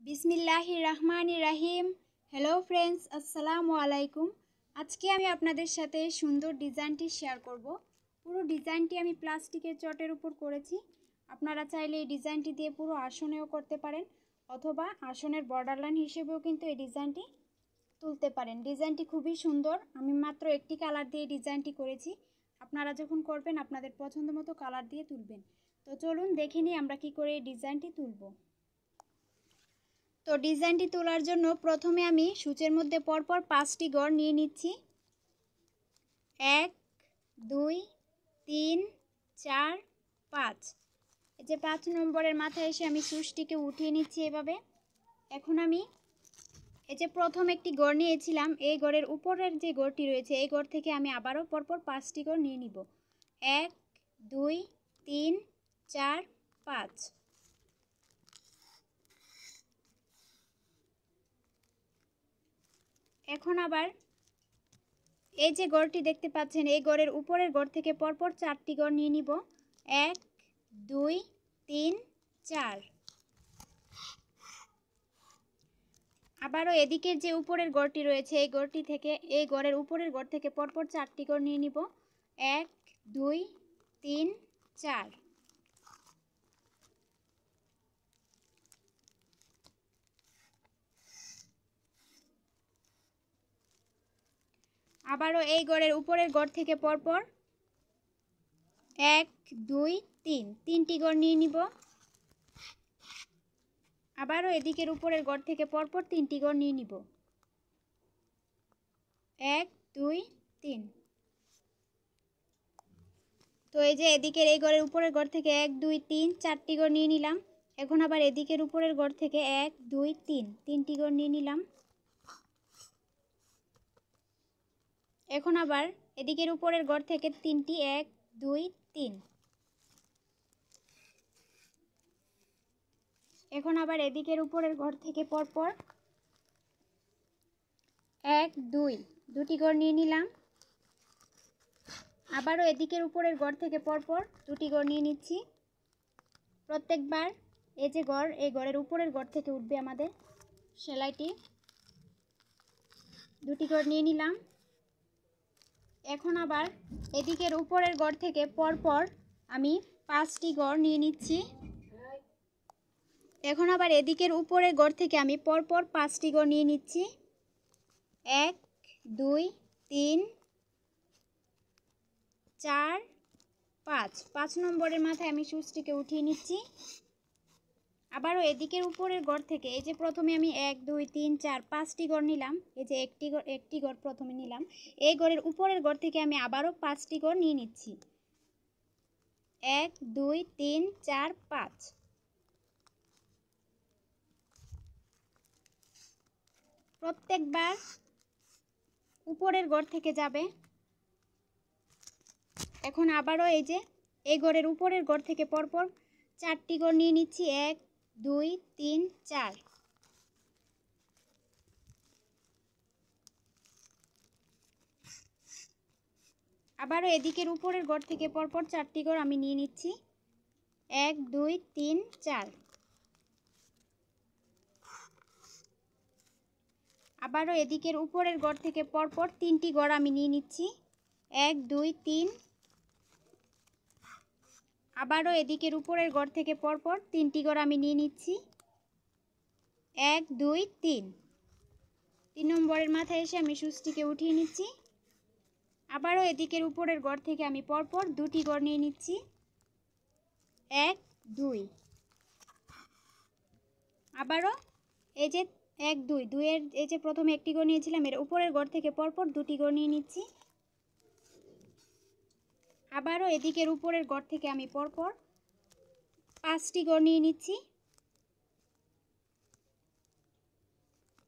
বিসমিল্লাহির রহমানির রহিম। Hello friends, আসসালামু আলাইকুম। আজকে আমি আপনাদের সাথে সুন্দর ডিজাইনটি শেয়ার করব। পুরো ডিজাইনটি আমি প্লাস্টিকের চটের উপর করেছি। আপনারা চাইলে এই ডিজাইনটি দিয়ে পুরো আসনেও করতে পারেন, অথবা আসনের বর্ডারলাইন হিসেবেও কিন্তু এই ডিজাইনটি তুলতে পারেন। ডিজাইনটি খুবই সুন্দর। আমি মাত্র একটি কালার দিয়ে ডিজাইনটি করেছি। আপনারা যখন করবেন আপনাদের পছন্দ মতো কালার দিয়ে তুলবেন। তো চলুন দেখে নিই আমরা কি করে এই ডিজাইনটি তুলব। তো ডিজাইনটি তোলার জন্য প্রথমে আমি সূচের মধ্যে পরপর 5টি গড় নিয়ে নিচ্ছি। 1 2 3 4 5। এই যে 5 নম্বরের মাথায় এসে আমি সূচটিকে উঠিয়ে নিচ্ছি এভাবে। এখন আমি এই যে প্রথম একটি গড় নিয়েছিলাম, এই গড়ের উপরের যে গড়টি রয়েছে এই গড় থেকে আমি আবারও পরপর 5টি গড় নিয়ে নিব। 1 2 3 4 5। এখন আবার এই যে গড়টি দেখতে পাচ্ছেন, এই গড়ের উপরের গড় থেকে পরপর 4টি গড় নিয়ে নিব। 1 2 3 4। আবারও এদিকের যে উপরের গড়টি রয়েছে এই গড়টি থেকে, এই গড়ের উপরের গড় থেকে পরপর 4টি গড় নিয়ে নিব। 1 2 3 4। আবারও এই গড়ের উপরের গড় থেকে পরপর 1 2 3, 3টি গড় নিয়ে নিব। আবারও এদিকের উপরের গড় থেকে পরপর 3টি গড় নিয়ে নিব। 1 2 3। তো এই যে এদিকের এই গড়ের উপরের গড় থেকে 1 2 3 4টি গড় নিয়ে নিলাম। এখন আবার এদিকের উপরের গড় থেকে 1 2 3, 3টি গড় নিয়ে নিলাম। এখন আবার এদিকের উপরের গড় থেকে 3টি 1 2 3। এখন আবার এদিকের উপরের গড় থেকে পরপর 1 2, 2টি গড় নিয়ে নিলাম। আবারও এদিকের উপরের গড় থেকে পরপর 2টি গড় নিয়ে নিচ্ছি। প্রত্যেকবার এই যে গড়, এই গড়ের উপরের গড় থেকে উঠবে আমাদের সেলাইটি। 2টি গড় নিয়ে নিলাম। এখন আবার এদিকের উপরের গড় থেকে পরপর আমি 5টি গড় নিয়ে নিচ্ছি। এখন আবার এদিকের উপরের গড় থেকে আমি পরপর 5টি গড় নিয়ে নিচ্ছি। 1 2 3 4 5। 5 নম্বরের মাথায় আমি সূচটিকে উঠিয়ে নিচ্ছি। আবারও এদিকের উপরের গড় থেকে এই যে প্রথমে আমি 1 2 3 4 5টি গড় নিলাম, এই যে একটি গড় প্রথমে নিলাম, এই গড়ের উপরের গড় থেকে আমি আবারও 5টি গড় নিয়ে নিচ্ছি। 1 2 3 4 5। প্রত্যেকবার উপরের গড় থেকে যাবে। এখন আবারও এই যে এই গড়ের উপরের গড় থেকে পরপর 4টি গড় নিয়ে নিচ্ছি। 1 2 3 4। আবারও এদিকের উপরের গড় থেকে পরপর 4টি গড় আমি নিয়ে নিচ্ছি। 1 2 3 4। আবারও এদিকের উপরের গড় থেকে পরপর 3টি গড় আমি নিয়ে নিচ্ছি। 1 2 3। আবারও এদিকের উপরের গড় থেকে পরপর 3টি গড় আমি নিয়ে নিচ্ছি। 1 2 3। 3 নম্বরের মাথায় এসে আমি সূচটিকে উঠিয়ে নিচ্ছি। আবারও এদিকের উপরের গড় থেকে আমি পরপর 2টি গড় নিয়ে নিচ্ছি। 1 2। আবারও এই যে 1 2, 2-এর এই যে প্রথমে একটি গড় নিয়েছিলাম, এর উপরের গড় থেকে পরপর 2টি গড় নিয়ে নিচ্ছি। আবারও এদিকের উপরের গড় থেকে আমি পরপর 5টি গড় নিয়ে নিচ্ছি।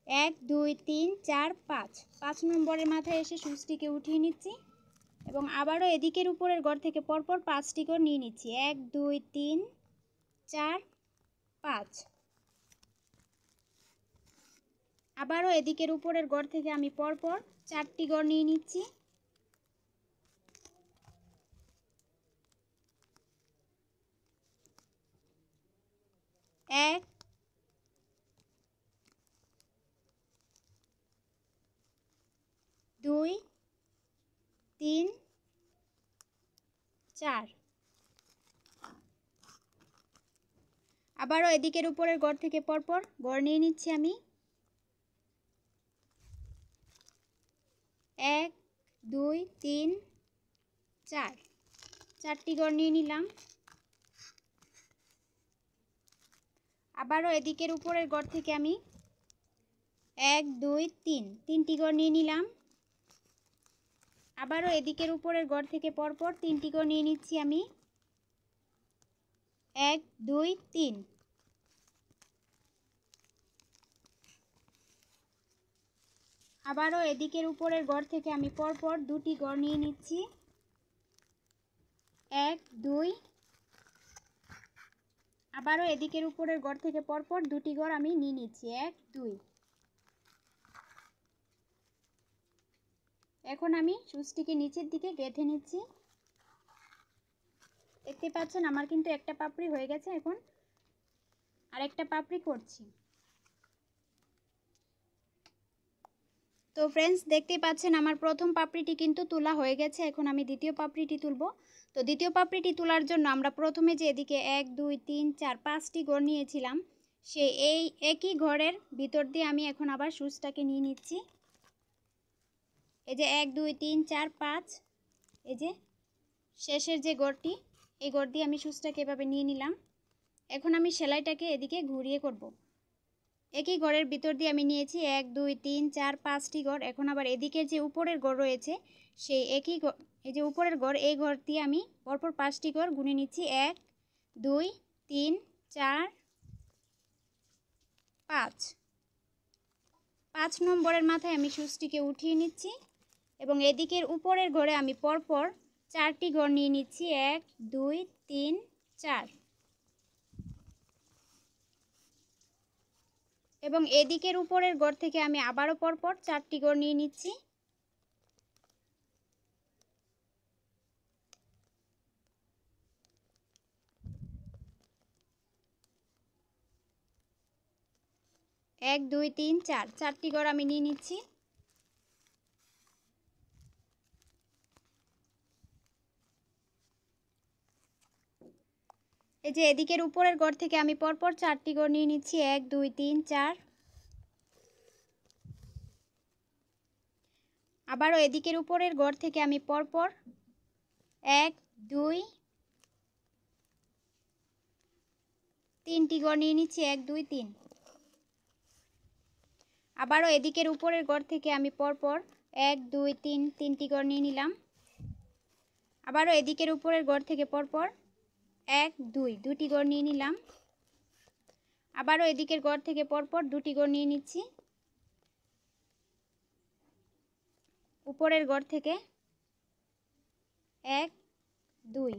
1 2 3 4 5। 5 নম্বরের মাথায় এসে সূচটিকে উঠিয়ে নিচ্ছি এবং আবারও এদিকের উপরের গড় থেকে পরপর 5টি গড় নিয়ে নিচ্ছি। 1 2 3 4 5। আবারও এদিকের উপরের গড় থেকে আমি পরপর 4টি গড় নিয়ে নিচ্ছি। 1 4। আবারও এদিকের উপরের ঘর থেকে পরপর গড় নিয়ে নিচ্ছি আমি। 1 2 3 4, 4টি গড় নিয়ে নিলাম। আবারও এদিকের উপরের ঘর থেকে আমি 1 2 3, 3টি গড় নিয়ে নিলাম। আবারও এদিকের উপরের ঘর থেকে পরপর 3টি গড় নিয়ে নিচ্ছি আমি। 1 2 3। আবারও এদিকের উপরের ঘর থেকে আমি পরপর 2টি গড় নিয়ে নিচ্ছি। 1 2। আবারও এদিকের উপরের ঘর থেকে পরপর 2টি গড় আমি নিয়ে নিচ্ছি। 1 2। এখন আমি সুচটিকে নিচের দিকে গেঁথে নিচ্ছি। দেখতে পাচ্ছেন আমার কিন্তু একটা পাপড়ি হয়ে গেছে। এখন আরেকটা পাপড়ি করছি। তো ফ্রেন্ডস, দেখতেই পাচ্ছেন আমার প্রথম পাপড়িটি কিন্তু তোলা হয়ে গেছে। এখন আমি দ্বিতীয় পাপড়িটি তুলব। তো দ্বিতীয় পাপড়িটি তোলার জন্য আমরা প্রথমে যে এদিকে 1 2 3 4 5টি ঘর নিয়েছিলাম, সেই একই ঘরের ভিতর দিয়ে আমি এখন আবার সুচটাকে নিয়ে নিচ্ছি। এই যে 1 2 3 4 5, এই যে শেষের যে ঘরটি, এই ঘর দিয়ে আমি সুচটাকে এভাবে নিয়ে নিলাম। এখন আমি সেলাইটাকে এদিকে ঘুরিয়ে করব। একই ঘরের ভিতর দিয়ে আমি নিয়েছি 1 2 3 4 5টি ঘর। এখন আবার এদিকের যে উপরের ঘর রয়েছে, সেই এই যে উপরের ঘর, এই ঘর দিয়ে আমি পরপর 5টি ঘর গুনে নিচ্ছি। 1 2 3 4 5। 5 নম্বরের মাথায় আমি সুচটিকে উঠিয়ে নিচ্ছি এবং এদিকের উপরের ঘরে আমি পরপর 4টি ঘর নিয়ে নিচ্ছি। 1 2 3 4। এবং এদিকের উপরের ঘর থেকে আমি আবারও পরপর 4টি ঘর নিয়ে নিচ্ছি। এক দুই তিন চার, 4টি ঘর আমি নিয়ে নিচ্ছি। এই যে এদিকের উপরের ঘর থেকে আমি পরপর 4টি ঘর নিয়ে নিচ্ছি। 1 2 3 4। আবারও এদিকের উপরের ঘর থেকে আমি পরপর 1 2 3টি ঘর নিয়ে নিচ্ছি। 1 2 3। আবারও এদিকের উপরের ঘর থেকে আমি পরপর 1 2 3, 3টি ঘর নিয়ে নিলাম। আবারও এদিকের উপরের ঘর থেকে পরপর 1 2, 2টি ঘর নিয়ে নিলাম। আবারও এদিকের ঘর থেকে পরপর 2টি ঘর নিয়ে নিচ্ছি। উপরের ঘর থেকে 1 2।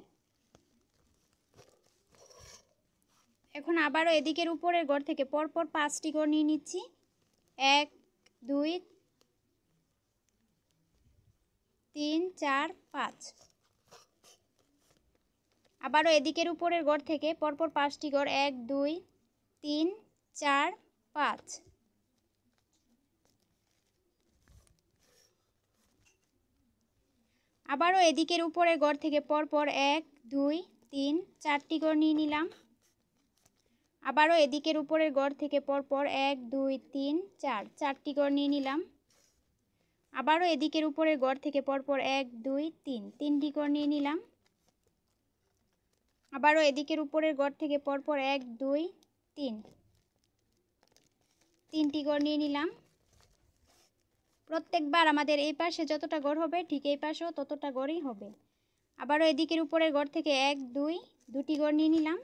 এখন আবারও এদিকের উপরের ঘর থেকে পরপর 5টি ঘর নিয়ে নিচ্ছি। 1 2 3 4 5। আবারও এদিকের উপরের ঘর থেকে পরপর 5টি ঘর। 1 2 3 4 5। আবারও এদিকের উপরের ঘর থেকে পরপর 1 2 3 4টি ঘর নিয়ে নিলাম। আবারও এদিকের উপরের ঘর থেকে পরপর 1 2 3 4, 4টি ঘর নিয়ে নিলাম। আবারও এদিকের উপরের ঘর থেকে পরপর 1 2 3, 3টি ঘর নিয়ে নিলাম। আবারও এদিকের উপরের ঘর থেকে পরপর 1 2 3, 3টি ঘর নিয়ে নিলাম। প্রত্যেকবার আমাদের এই পাশে যতটা ঘর হবে ঠিক এই পাশেও ততটা ঘরই হবে। আবারও এদিকের উপরের ঘর থেকে 1 2, 2টি ঘর নিয়ে নিলাম।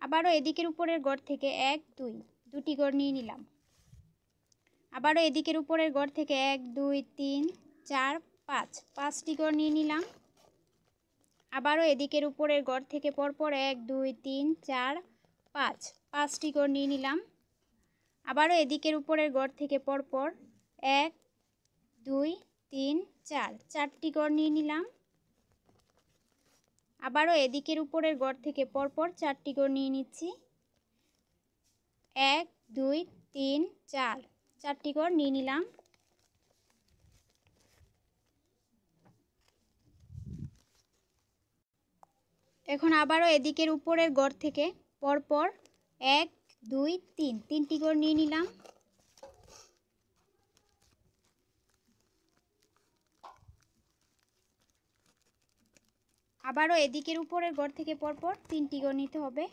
আবারও এদিকের উপরের ঘর থেকে 1 2, 2টি ঘর নিয়ে নিলাম। আবারও এদিকের উপরের ঘর থেকে 1 2 3 4 5, 5টি ঘর নিয়ে নিলাম। আবারও এদিকের উপরের ঘর থেকে পরপর 1 2 3 4 5, 5টি ঘর নিয়ে নিলাম। আবারও এদিকের উপরের ঘর থেকে পরপর 1 2 3 4, 4টি ঘর নিয়ে নিলাম। আবারও এদিকের উপরের ঘর থেকে পরপর 4টি ঘর নিয়ে নিচ্ছি। 1 2 3 4, 4টি ঘর নিয়ে নিলাম। এখন আবারও এদিকের উপরের গড় থেকে পরপর 1 2 3 তিনটি গড় নিয়ে নিলাম। আবারও এদিকের উপরের গড় থেকে পরপর তিনটি গড় নিতে হবে।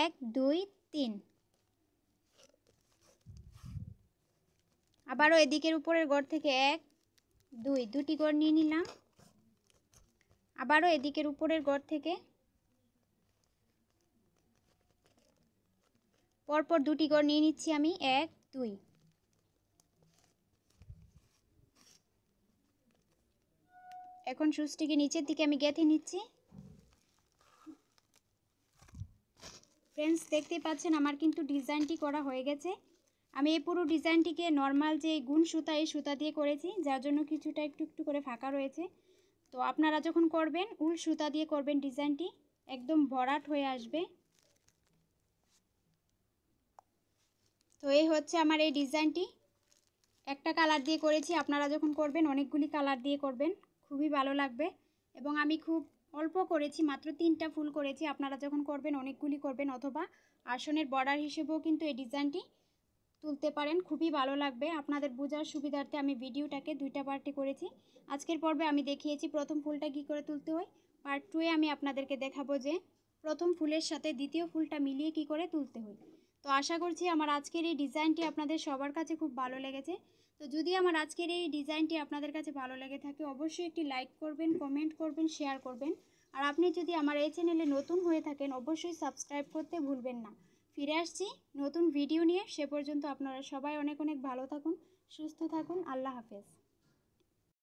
এক দুই তিন। আবারও এদিকের উপরের গড় থেকে 1 2 দুটি গড় নিয়ে নিলাম। আবারও এদিকের উপরের গড় থেকে পরপর দুটি গড় নিয়ে নিচ্ছি আমি 1 2। এখন সুচটিকে নিচের দিকে আমি গেঁথে নিচ্ছি। ফ্রেন্ডস, দেখতেই পাচ্ছেন আমার কিন্তু ডিজাইনটি করা হয়ে গেছে। আমি এই পুরো ডিজাইনটিকে নর্মাল যে গুণ সুতা, এই সুতা দিয়ে করেছি, যার জন্য কিছুটা একটু একটু করে ফাঁকা রয়েছে। তো আপনারা যখন করবেন উল সুতা দিয়ে করবেন, ডিজাইনটি একদম ভরাট হয়ে আসবে। তো এই হচ্ছে আমার এই ডিজাইনটি। একটা কালার দিয়ে করেছি, আপনারা যখন করবেন অনেকগুলি কালার দিয়ে করবেন, খুবই ভালো লাগবে। এবং আমি খুব অল্প করেছি, মাত্র 3টা ফুল করেছি। আপনারা যখন করবেন অনেকগুলি করবেন, অথবা আসনের বর্ডার হিসেবেও কিন্তু এই ডিজাইনটি তুলতে পারেন, খুবই ভালো লাগবে। আপনাদের বোঝার সুবিধার্থে আমি ভিডিওটাকে 2টা পার্টে করেছি। আজকের পর্বে আমি দেখিয়েছি প্রথম ফুলটা কী করে তুলতে হয়। পার্ট 2-এ আমি আপনাদেরকে দেখাবো যে প্রথম ফুলের সাথে দ্বিতীয় ফুলটা মিলিয়ে কী করে তুলতে হয়। তো আশা করছি আমার আজকের এই ডিজাইনটি আপনাদের সবার কাছে খুব ভালো লেগেছে। তো যদি আমার আজকের এই ডিজাইনটি আপনাদের কাছে ভালো লেগে থাকে, অবশ্যই একটি লাইক করবেন, কমেন্ট করবেন, শেয়ার করবেন। আর আপনি যদি আমার এই চ্যানেলে নতুন হয়ে থাকেন, অবশ্যই সাবস্ক্রাইব করতে ভুলবেন না। ফিরে আসছি নতুন ভিডিও নিয়ে। সে পর্যন্ত আপনারা সবাই অনেক অনেক ভালো থাকুন, সুস্থ থাকুন। আল্লাহ হাফেজ।